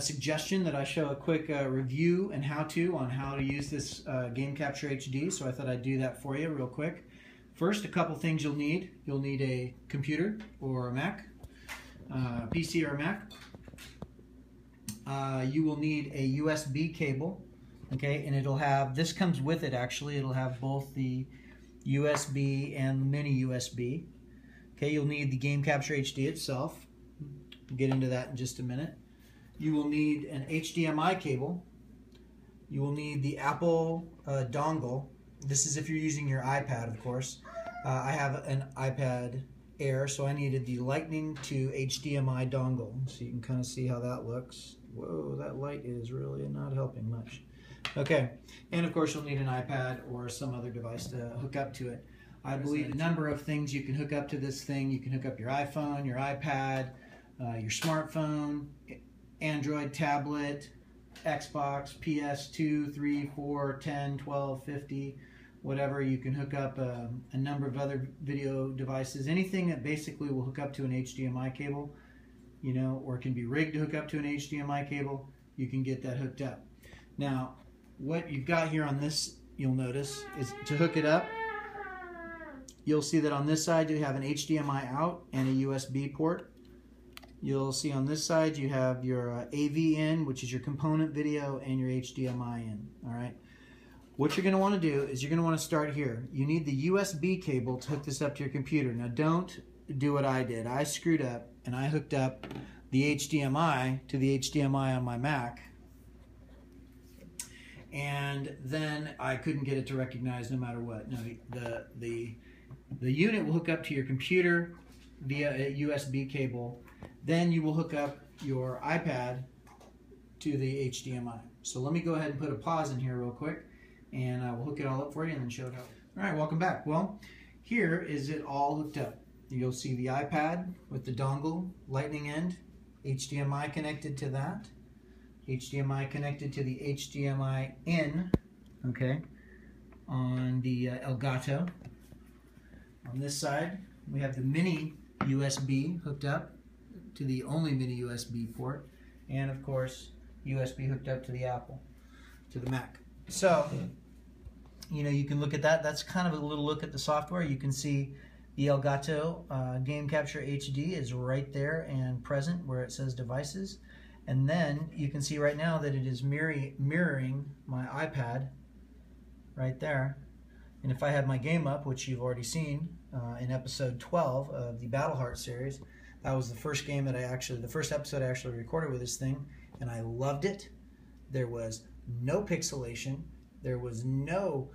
suggestion that I show a quick review and how-to on how to use this Game Capture HD, so I thought I'd do that for you real quick. First, a couple things you'll need. You'll need a computer or a Mac, PC or a Mac. You will need a USB cable, okay, and it'll have, this comes with it actually, it'll have both the USB and the mini USB. Okay, you'll need the Game Capture HD itself. We'll get into that in just a minute. You will need an HDMI cable. You will need the Apple dongle. This is if you're using your iPad, of course. I have an iPad Air, so I needed the Lightning to HDMI dongle. So you can kind of see how that looks. Whoa, that light is really not helping much. Okay, and of course you'll need an iPad or some other device to hook up to it. I believe a number of things you can hook up to this thing. You can hook up your iPhone, your iPad, your smartphone, Android tablet, Xbox, PS2, 3, 4, 10, 12, 50, whatever. You can hook up a number of other video devices. Anything that basically will hook up to an HDMI cable, you know, or can be rigged to hook up to an HDMI cable, you can get that hooked up. Now, what you've got here on this, you'll notice, is to hook it up, you'll see that on this side you have an HDMI out and a USB port. You'll see on this side you have your AV in, which is your component video, and your HDMI in. All right. What you're going to want to do is you're going to want to start here. You need the USB cable to hook this up to your computer. Now don't do what I did. I screwed up and I hooked up the HDMI to the HDMI on my Mac, and then I couldn't get it to recognize no matter what. No, the unit will hook up to your computer via a USB cable. Then you will hook up your iPad to the HDMI. So let me go ahead and put a pause in here real quick, and I will hook it all up for you and then show it out. All right, welcome back. Well, here is it all hooked up. You'll see the iPad with the dongle, lightning end, HDMI connected to that, HDMI connected to the HDMI in, okay, on the Elgato. On this side, we have the mini USB hooked up to the only mini USB port, and of course, USB hooked up to the Apple, to the Mac. So, you know, you can look at that. That's kind of a little look at the software. You can see the Elgato Game Capture HD is right there and present where it says devices. And then you can see right now that it is mirroring my iPad right there. And if I had my game up, which you've already seen in episode 12 of the Battleheart series, that was the first game that the first episode I actually recorded with this thing, and I loved it. There was no pixelation. There was no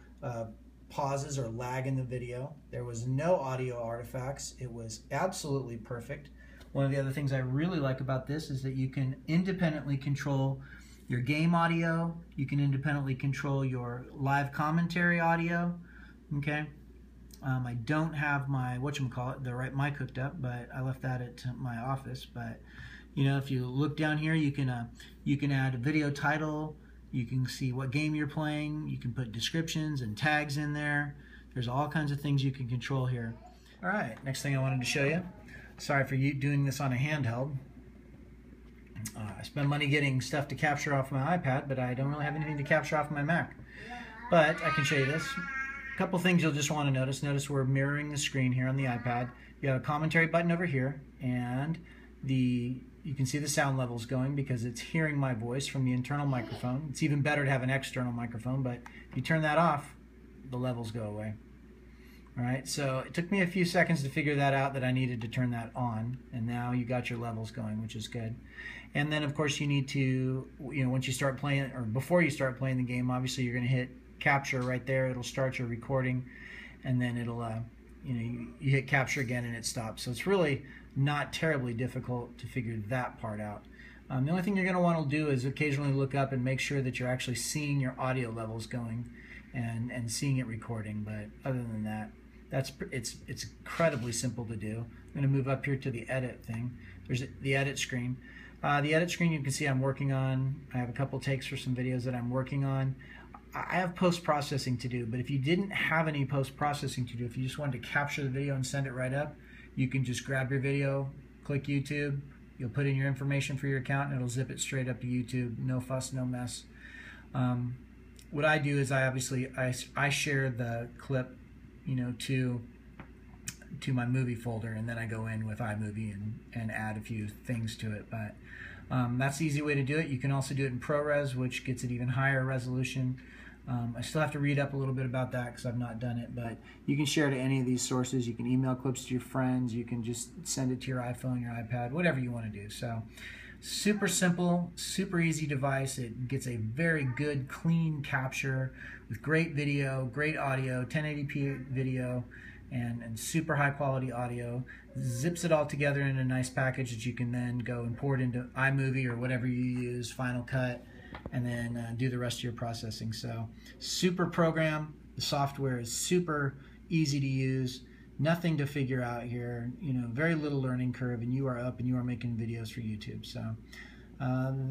pauses or lag in the video. There was no audio artifacts. It was absolutely perfect. One of the other things I really like about this is that you can independently control your game audio. You can independently control your live commentary audio. Okay. I don't have my the right mic hooked up, but I left that at my office. But you know, if you look down here, you can add a video title. You can see what game you're playing. You can put descriptions and tags in there. There's all kinds of things you can control here. All right, next thing I wanted to show you. Sorry for you doing this on a handheld. I spend money getting stuff to capture off my iPad, but I don't really have anything to capture off my Mac. But I can show you this. A couple things you'll just want to notice. Notice we're mirroring the screen here on the iPad. You have a commentary button over here, and you can see the sound levels going because it's hearing my voice from the internal microphone. It's even better to have an external microphone, but if you turn that off, the levels go away. All right, so it took me a few seconds to figure that out, that I needed to turn that on, and now you got your levels going, which is good. And then of course you need to, you know, once you start playing, or before you start playing the game, obviously you're going to hit capture right there. It'll start your recording, and then it'll, you know, you hit capture again and it stops. So it's really not terribly difficult to figure that part out. The only thing you're going to want to do is occasionally look up and make sure that you're actually seeing your audio levels going and seeing it recording. But other than that, it's incredibly simple to do. I'm going to move up here to the edit thing. There's the edit screen. The edit screen, you can see I'm working on. I have a couple takes for some videos that I'm working on. I have post-processing to do, but if you didn't have any post-processing to do, if you just wanted to capture the video and send it right up, you can just grab your video, click YouTube, You'll put in your information for your account and it'll zip it straight up to YouTube. No fuss, no mess. What I do is I share the clip, you know, to my movie folder, and then I go in with iMovie and add a few things to it. But that's the easy way to do it. You can also do it in ProRes, which gets it even higher resolution. I still have to read up a little bit about that because I've not done it, but you can share to any of these sources. You can email clips to your friends. You can just send it to your iPhone, your iPad, whatever you want to do. So super simple, super easy device. It gets a very good, clean capture with great video, great audio, 1080p video, and super high quality audio. Zips it all together in a nice package that you can then go import into iMovie or whatever you use, Final Cut, and then do the rest of your processing. So super program. The software is super easy to use. Nothing to figure out here. You know, very little learning curve, and you are up and you are making videos for YouTube. So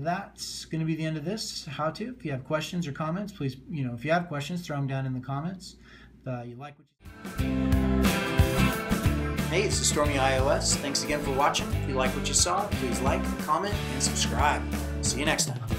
that's going to be the end of this how-to. If you have questions or comments, please, you know, if you have questions, throw them down in the comments. You like what you Hey, it's the Stormy iOS. Thanks again for watching. If you like what you saw, please like, comment, and subscribe. See you next time.